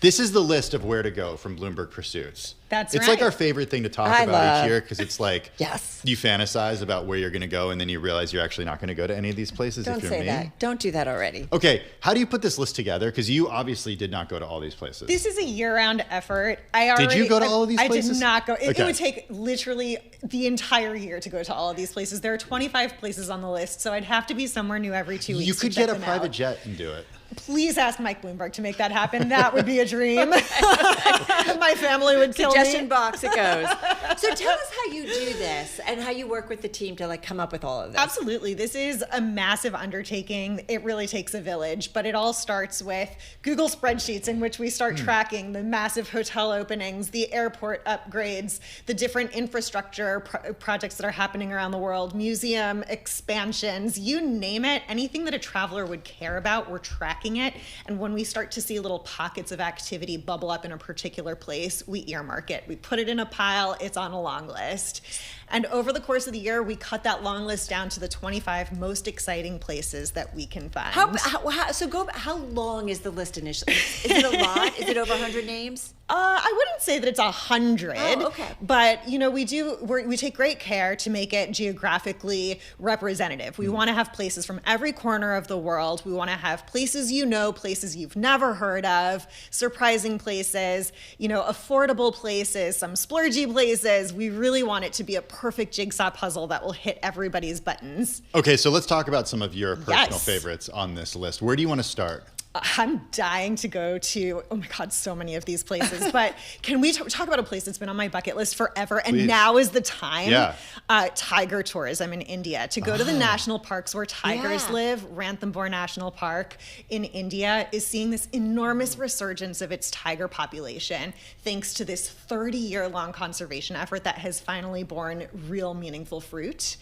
This is the list of where to go from Bloomberg Pursuits. That's It's right. like our favorite thing to talk about each year because it's like Yes. you fantasize about where you're going to go and then you realize you're actually not going to go to any of these places Don't if you're say me. that. Don't do that already. Okay, how do you put this list together? Because you obviously did not go to all these places. This is a year-round effort. Did you go to all of these I places? did not go. It Okay. would take literally the entire year to go to all of these places. There are 25 places on the list, so I'd have to be somewhere new every 2 weeks. You could to check get a them private out. jet and do it. Please ask Mike Bloomberg to make that happen. That would be a dream. My family would kill Suggestion me. box it goes. So tell us how you do this and how you work with the team to like come up with all of this. Absolutely. This is a massive undertaking. It really takes a village, but it all starts with Google spreadsheets in which we start tracking the massive hotel openings, the airport upgrades, the different infrastructure projects that are happening around the world, museum expansions, you name it, anything that a traveler would care about, we're tracking it. And when we start to see little pockets of activity bubble up in a particular place, we earmark it. We put it in a pile, it's on a long list. And over the course of the year, we cut that long list down to the 25 most exciting places that we can find. How long is the list initially? Is it a lot? Is it over 100 names? I wouldn't say that it's 100. Oh, okay. But we take great care to make it geographically representative. We want to have places from every corner of the world. We want to have places places you've never heard of, surprising places, affordable places, some splurgy places. We really want it to be a perfect jigsaw puzzle that will hit everybody's buttons. Okay, so let's talk about some of your personal Yes. favorites on this list. Where do you want to start? I'm dying to go to, oh my God, so many of these places. But can we talk about a place that's been on my bucket list forever? And Please. now is the time. Yeah. Tiger tourism in India. To go to the national parks where tigers Yeah. live. Ranthambore National Park in India is seeing this enormous resurgence of its tiger population thanks to this 30-year-long conservation effort that has finally borne real meaningful fruit.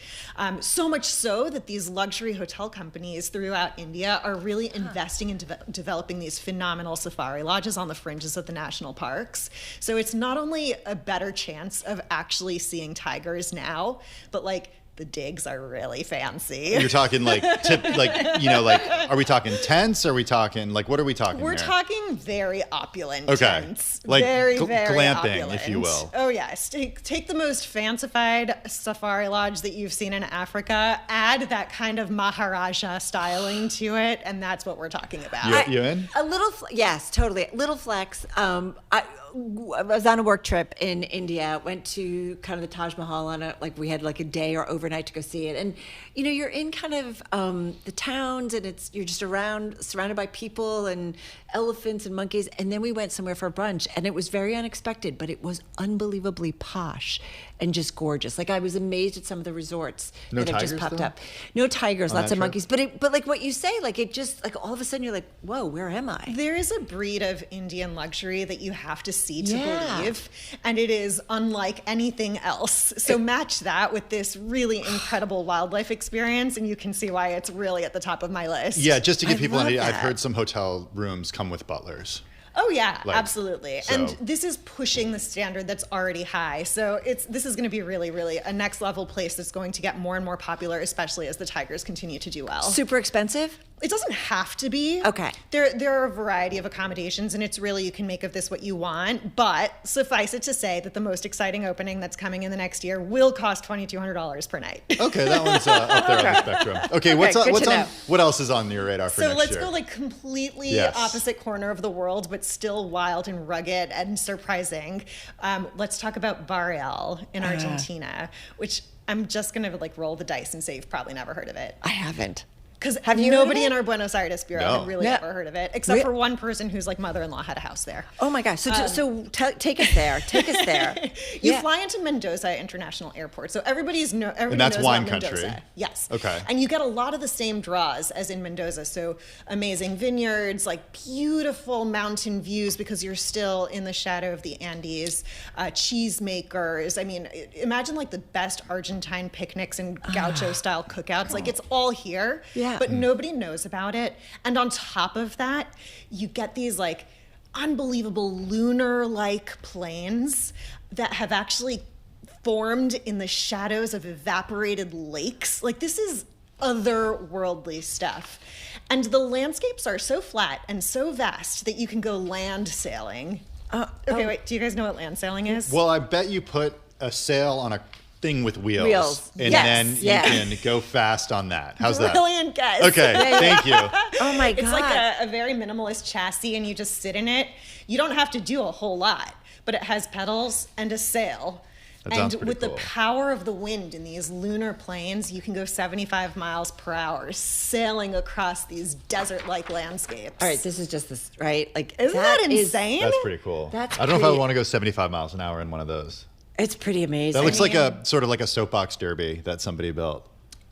So much so that these luxury hotel companies throughout India are really investing in developing these phenomenal safari lodges on the fringes of the national parks. So it's not only a better chance of actually seeing tigers now, but the digs are really fancy. You're talking are we talking tents? Are we talking, what are we talking We're here? talking very opulent Okay. tents. Like very, very glamping, opulent. if you will. Oh, yes. Take the most fancified safari lodge that you've seen in Africa, add that kind of Maharaja styling to it, and that's what we're talking about. You in? A little, yes, totally. Little flex. I was on a work trip in India, went to kind of the Taj Mahal we had a day or overnight to go see it. And, you're in kind of the towns and you're just surrounded by people and elephants and monkeys. And then we went somewhere for brunch and it was very unexpected, but it was unbelievably posh and just gorgeous. I was amazed at some of the resorts No that have just tigers, popped though? up. No tigers, On lots that of trip? monkeys. But like what you say, it just all of a sudden you're like, whoa, where am I? There is a breed of Indian luxury that you have to see to Yeah. believe, and it is unlike anything else. So match that with this really incredible wildlife experience, and you can see why it's really at the top of my list. Yeah, just to give I people an love idea, I've that. heard some hotel rooms come with butlers. Oh yeah, Like, absolutely. so- And this is pushing the standard that's already high. So this is going to be really, really a next level place that's going to get more and more popular, especially as the tigers continue to do well. Super expensive? It doesn't have to be. Okay. There are a variety of accommodations, and it's really, you can make of this what you want. But suffice it to say that the most exciting opening that's coming in the next year will cost $2,200 per night. Okay, that one's up there on the spectrum. Okay, good to know. what else is on your radar for So next let's year? go completely Yes. opposite corner of the world, but still wild and rugged and surprising. Let's talk about Barreal in Argentina, which I'm just going to roll the dice and say you've probably never heard of it. I haven't. Because Have you heard nobody of it? in our Buenos Aires bureau No. had really Yeah. ever heard of it, except for one person whose mother-in-law had a house there. Oh my gosh. So take us there. Take us there. You Yeah. fly into Mendoza International Airport, so everybody that's knows wine about country. Mendoza. Yes. Okay. And you get a lot of the same draws as in Mendoza. So amazing vineyards, beautiful mountain views because you're still in the shadow of the Andes. Cheesemakers. I mean, imagine the best Argentine picnics and gaucho-style cookouts. It's all here. Yeah. But nobody knows about it. And on top of that, you get these unbelievable lunar-like plains that have actually formed in the shadows of evaporated lakes. This is otherworldly stuff. And the landscapes are so flat and so vast that you can go land sailing. Okay, wait, do you guys know what land sailing is? Well, I bet you put a sail on a thing with wheels. And Yes, then yeah. you can go fast on that. How's that? Brilliant guess. Okay, thank you. Oh my God. It's like a very minimalist chassis, and you just sit in it. You don't have to do a whole lot, but it has pedals and a sail. That sounds And pretty with the cool. power of the wind in these lunar plains, you can go 75 miles per hour sailing across these desert-like landscapes. All right, this is just this, right? Like, Isn't that is- insane? That's pretty cool. That's I don't know if I would pretty- want to go 75 miles an hour in one of those. It's pretty amazing. That looks like a sort of like a soapbox derby that somebody built.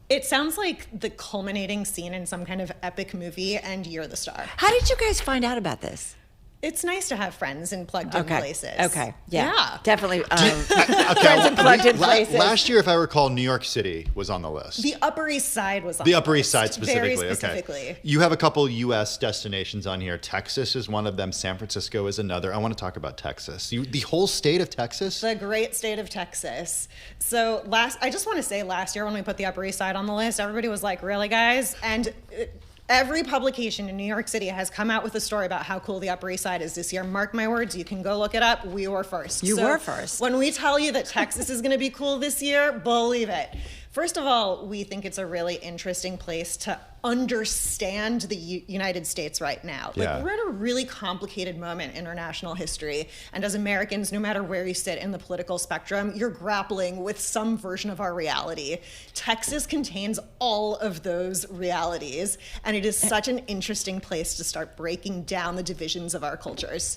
It sounds like the culminating scene in some kind of epic movie, and you're the star. How did you guys find out about this? It's nice to have friends in plugged-in places. Okay. Yeah. Yeah. Definitely. Okay, Friends and plugged in places. Last year, if I recall, New York City was on the list. The Upper East Side was on The the Upper East list, Side specifically. Very specifically. Okay. You have a couple U.S. destinations on here. Texas is one of them. San Francisco is another. I want to talk about Texas. The whole state of Texas? The great state of Texas. So I just want to say last year when we put the Upper East Side on the list, everybody was like, really, guys? And every publication in New York City has come out with a story about how cool the Upper East Side is this year. Mark my words, you can go look it up. We were first. You were first. When we tell you that Texas is going to be cool this year, believe it. First of all, we think it's a really interesting place to understand the United States right now. Yeah. We're in a really complicated moment in international history. And as Americans, no matter where you sit in the political spectrum, you're grappling with some version of our reality. Texas contains all of those realities. And it is such an interesting place to start breaking down the divisions of our cultures.